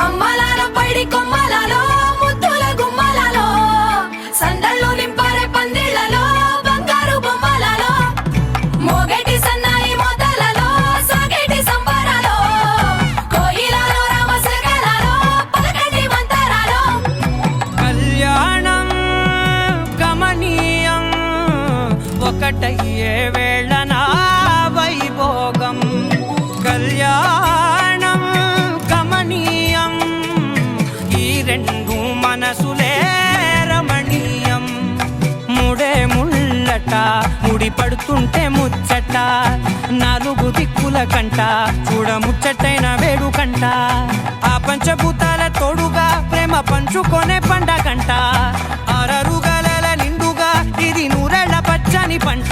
అమ్మలాలో పైడి కొమ్మలలో ముద్దుల గుమ్మలలో సందళ్ళు నింపారే పందిళ్లలో బంగారు బొమ్మలలో మోగేటి సన్నాయి మోతలలో సాగేటి సంబరాలో కోయిలలో రామశకలలో పలకటి మంతరాలో కళ్యాణం గమనీయం ఒకటయ్యే వేళ నా వైభోగం కళ్యాణం గమనీయం ఈ రెండు మనసులే రమణీయం ముడే ముళ్ళట ముడి పడుతుంటే ముచ్చట నాలుగు దిక్కుల కంట చూడ ముచ్చటైన వేడుకంట ఆ పంచభూతాల తోడుగా ప్రేమ పంచుకొనే పండగంట ఆరరుగల నిండుగా ఇది నూరెళ్ళ పచ్చని పంట